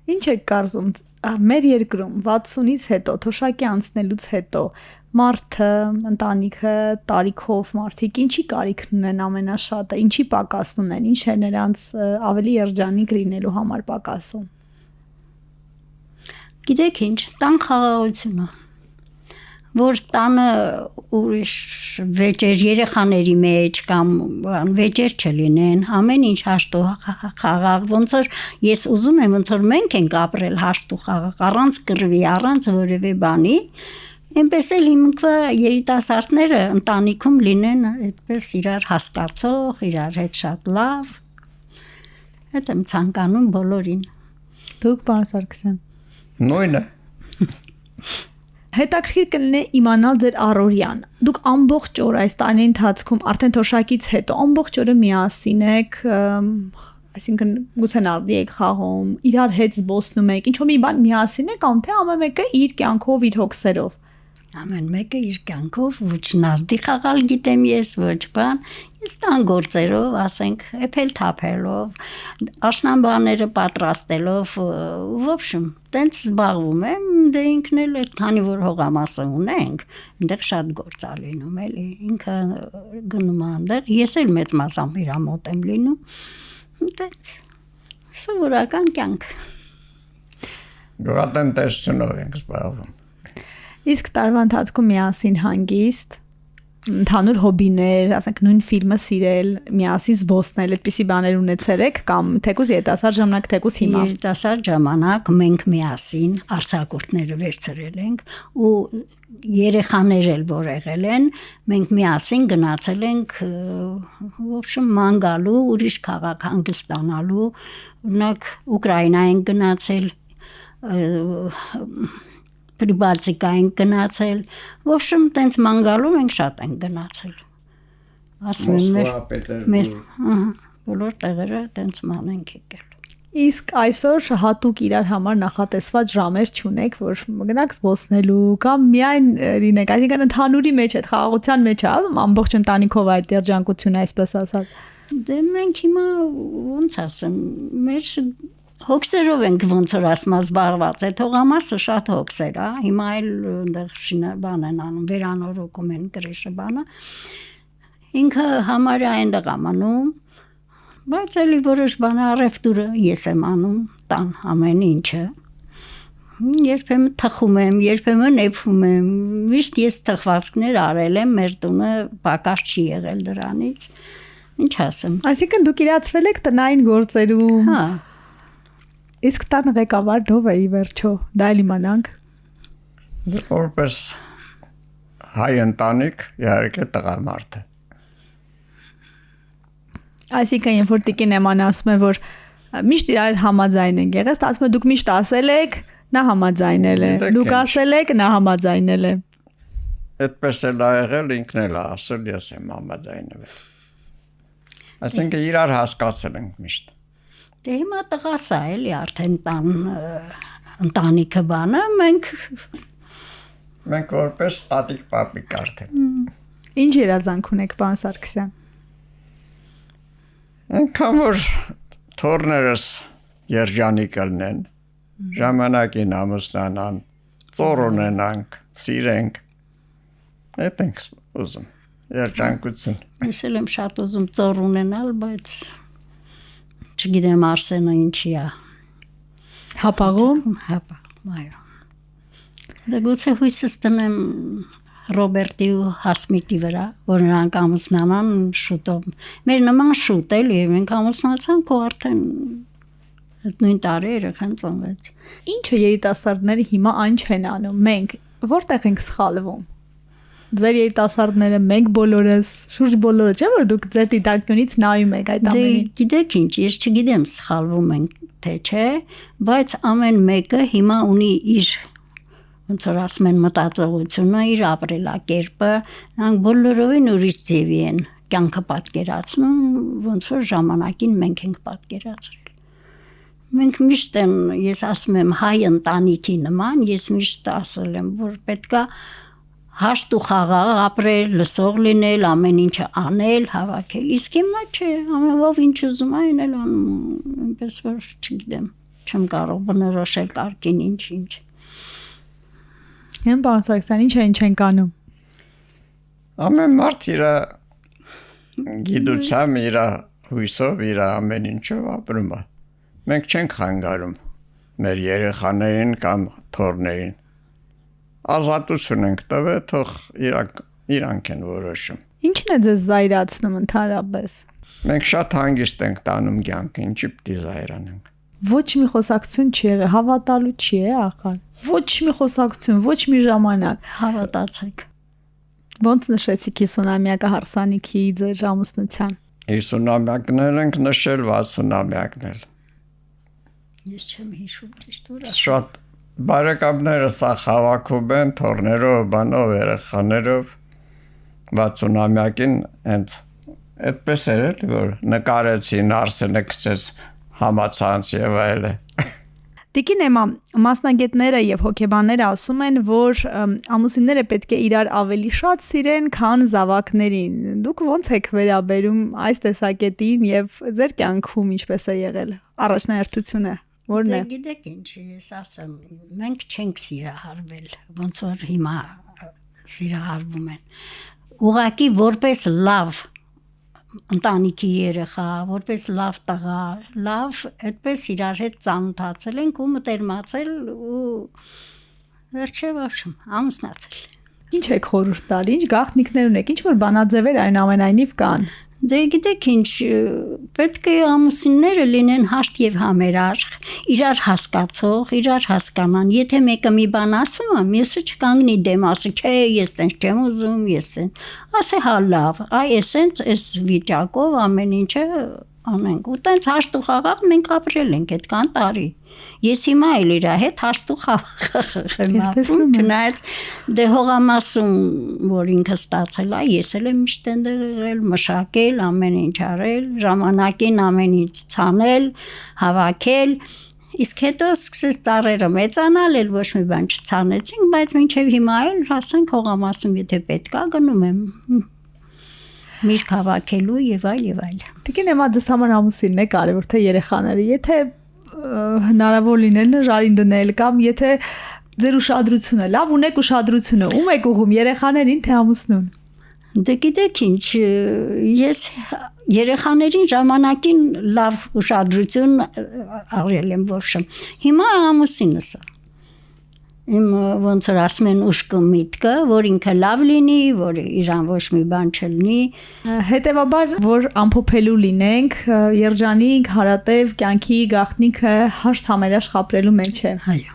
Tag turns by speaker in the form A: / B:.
A: Ինչ եք կարծում մեր երկրում 60-ից հետո, թոշակի անցնելուց հետո մարդը, ընտանիքը, տարիքով մարդիկ ինչի կարիքն ունեն ամենաշատը, ինչի պակասն ունեն, ինչ է նրանց ավելի երջանիկ լինելու համար պակասում։
B: Գիտեք ինչ, տան խաղաղությունը, որ տանը ուրիշ վեճեր երեխաների մեջ կամ վեճեր չլինեն, ամեն ինչ հաշտ ու խաղաղ, ոնց որ ես ուզում եմ, ոնց որ մենք ենք ապրել հաշտ ու խաղաղ, առանց կռվի, առանց որևէ բանի, այնպես էլ հիմքվա երիտասարդները ընտանիքում լինեն այդպես իրար հասկացող, իրար հետ շատ լավ, այդ եմ ցանկանում բոլորին։
A: Դուք, պարոն Սարգսյան։
C: Նույնը։
A: Հետաքրքիր կլինի իմանալ ձեր առօրյան։ Դուք ամբողջ օր այս տարիների ընթացքում արդեն թոշակից հետո ամբողջ օրը միասին եք, այսինքն գուցե նարդի եք խաղում, իրար հետ զբոսնում եք, ինչ-որ մի բան միասին եք, կամ թե ամեն մեկը իր կյանքով, իր հոգսերով։
B: Ամեն մեկը իր կյանքով, ոչ նարդի խաղալ գիտեմ ես, ոչ բան, ես տան գործերով, ասենք, էփել թափելով, աշնանբաները պատրաստելով, в общем, տենց զբաղվում եմ, դե ինքն էլ քանի որ հողամասը ունենք, այնտեղ շատ գործ ա լինում, էլի, ինքը գնում ա այնտեղ, ես էլ մեծ մասամբ իր մոտ եմ լինում, տենց սովորական կյանք։
C: Գյուղատնտեսությունով ենք զբաղվում։
A: Իսկ տարվա ընթացքում միասին հանգիստ, ընդհանուր հոբիներ, ասենք նույն ֆիլմը սիրել, միասին զբոսնել, այդպիսի բաներ ունեցել եք կամ թեկուզ երիտասարդ ժամանակ, թեկուզ հիմա։
B: Երիտասարդ ժամանակ մենք միասին արձակուրդները վերցրել ենք ու երեխաներ էլ որ եղել են, մենք միասին գնացել ենք в общем ման գալու, ուրիշ քաղաք հանգստանալու, օրինակ Ուկրաինա ենք գնացել, Պրիբալտիկա ենք գնացել, в общем, տենց մանգալու մենք շատ ենք գնացել։ Ասում եմ մեր բոլոր տեղերը տենց ման ենք եկել։
A: Իսկ այսօր հատուկ իրար համար նախատեսված ժամեր չունեք, որ գնաք զբոսնելու կամ միայն լինեք, այսինքն ընդհանուրի մեջ այդ խաղաղության մեջ է, ամբողջ ընտանիքով այդ երջանկությունը, այսպես ասած։
B: Դե մենք հիմա ոնց ասեմ, մեր հոգսերով ենք ոնց որ ասма զբաղված, այդ հողամասը շատ հոգսեր է, հիմա էլ այնտեղ շինա բան են անում, վերանորոգում են կրեշը բանը, ինքը համարյա այնտեղ է մնում, բայց էլի որոշ բան առևտուրը ես եմ անում, տան ամեն ինչը, երբեմն թխում եմ, երբեմն էփում եմ, միշտ ես թխվածքներ արել եմ, մեր տունը պակաս չի եղել դրանից, ինչ ասեմ։
A: Այսինքն դուք իրացվել եք տնային գործերում։
B: Հա։
A: Իսկ տան ղեկավարն ով է ի վերջո, դա էլ իմանանք։
C: Որպես հայ ընտանիք, իհարկե տղամարդ է։
A: Այսինքն երբ որ տիկին Էմանը ասում է, որ միշտ իրար հետ համաձայն են եղել, ասում է դուք միշտ ասել եք, նա համաձայնել է, դուք ասել եք, նա համաձայնել է։
C: Այդպես էլ ա եղել, ինքն էլ ա ասել, ես եմ համաձայնվել։ Այսինքն իրար հասկացել ենք միշտ։
B: Դե հիմա տղասա էլի արդեն տան ընտանիքը բանը, մենք
C: որպես տատիկ պապիկ արդեն։
A: Ինչ երազանք ունեք, պարոն Սարգսյան։
C: Այնքան որ թորներս երջանիկ լինեն, ժամանակին ամուսնանան, ծոր ունենանք, սիրենք, այդ ենք ուզում, երջանկություն։
B: Ես էլ եմ շատ ուզում ծոր ունենալ, բայց չգիտեմ Արսենը ինչի է։
A: Հապաղում,
B: այո։ Դե գուցե հույսս տնեմ Ռոբերտի ու Հասմիտի վրա, որ նրանք ամուսնանան շուտով։ Մեր նման շուտ էլի, մենք ամուսնացանք ու արդեն այդ նույն տարի երեխան ծնվեց։
A: Ինչը երիտասարդները հիմա այն չեն անում, մենք որտեղ ենք սխալվում։ Ձեր երիտասարդները, մենք բոլորս, շուրջ բոլորը, չէ՞ որ դուք ձեր դիտարկյունից նայում եք այդ ամենին։
B: Դե գիտեք ինչ, ես չգիտեմ սխալվում ենք թե չէ, բայց ամեն մեկը հիմա ունի իր ոնց որ ասում են մտածողությունը, իր ապրելակերպը, նրանք բոլորովին ուրիշ ձևի են կյանքը պատկերացնում, ոնց որ ժամանակին մենք ենք պատկերացրել։ Մենք միշտ ես ասում եմ հայ ընտանիքի նման, ես միշտ ասել եմ, որ պետքա հաշտ ու խաղաղ ապրել, լսող լինել, ամեն ինչը անել, հավաքել, իսկ հիմա չէ, ամենով ինչ ուզում այն էլ անում, այնպես որ չգիտեմ։ չեմ կարող բնորոշել կարգին ինչ։
A: Հեն պարոն Սարգսյան, ինչ են կանում։
C: Ամեն մարդ իր գիտությամբ, իր հույսով, իր ամեն ինչով ապրում է։ Մենք չենք խանգարում մեր երեխաներին կամ թոռներին։ Ազատություն ենք տվել, թող իրանք են որոշում։
A: Ինչն է ձեզ զայրացնում ընդհանրապես։
C: Մենք շատ հանգիստ ենք տանում կյանքը, ինչի պիտի զայրանանք։
A: Ոչ մի խոսակցություն չի եղել, հավատալու չի է ախալ։ Ոչ մի խոսակցություն, ոչ մի ժամանակ։
B: Հավատացեք։
A: Ոնց նշեցիք 50-ամյակը հարսանիքի ձեր ամուսնության։
C: 50-ամյակներ ենք նշել, 60-ամյակներ։
B: Ես չեմ հիշում ճիշտ օրը։
C: Շատ բարեկամները սա հավաքում են թորներով, բանով, երեխաներով 60-ամյակին հենց այդպես էր էլի որ նկարեցին, Արսենը գցեց համացանց եւ այլը։
A: Տիկին Էմա, մասնագետները եւ հոգեբանները ասում են, որ ամուսինները պետք է իրար ավելի շատ սիրեն, քան զավակներին։ Դուք ո՞նց եք վերաբերում այս տեսակետին եւ ձեր կյանքում ինչպես է եղել։ Առաջնահերթությունը ո՞րն է։
B: Գիտեք ինչ, ես ասեմ, մենք չենք սիրահարվել, ոնց որ հիմա սիրահարվում են։ Ուղղակի որպես լավ ընտանիքի երեխա, որպես լավ տղա, լավ այդպես իրար հետ ծանոթացել ենք ու մտերմացել ու վերջը ամուսնացել։
A: Ինչ եք խորհուրդ տալ, ինչ գաղտնիքներ ունեք, ինչ որ բանաձևեր այնուամենայնիվ կան։
B: Դե գիտեք ինչ, պետք է ամուսինները լինեն հաշտ եւ համերաշխ, իրար հասկացող, իրար հասկանան։ Եթե մեկը մի բան ասում է, մյուսը չկանգնի դեմ, ասի, չէ, ես տենց չեմ ուզում, ես տենց։ Ասի, հա լավ, այ էս վիճակով ամեն ինչը անենք։ Ու տենց հաշտ ու խաղաղ մենք ապրել ենք այդքան տարի։ Ես հիմա էլ իր հետ հաշտ ու խաղաղ եմ ապրում, չնայած դե հողամասում, որ ինքը ստացել է, ես էլ եմ միշտ այնտեղ եղել, մշակել, ամեն ինչ արել, ժամանակին ամեն ինչ ցանել, հավաքել, իսկ հետո սկսեց ծառերը մեծանալ, էլ ոչ մի բան չցանեցինք, բայց մինչև հիմա էլ ասենք հողամասում եթե պետք է գնում եմ միրգ հավաքելու եւ այլ։
A: Տիկին Էմա, ձեզ համար ամուսինն է կարևոր թե երեխաները, եթե հնարավոր լինել նժարին դնել կամ եթե ձեր ուշադրությունը, լավ ունեք ուշադրությունը, ում եք ուղում երեխաներին թե ամուսնուն։
B: Դե գիտեք ինչ, ես երեխաներին ժամանակին լավ ուշադրություն արել եմ ոչ։ Հիմա ամուսինս է։ Իմ ոնց որ ասում են ուշքը միտքը, որ ինքը լավ լինի, որ իրան ոչ մի բան չլինի։
A: Հետևաբար, որ ամփոփելու լինենք, երջանիկ, հարատև կյանքի գաղտնիքը հաշտ համերաշխ ապրելու մեջ է։
B: Այո։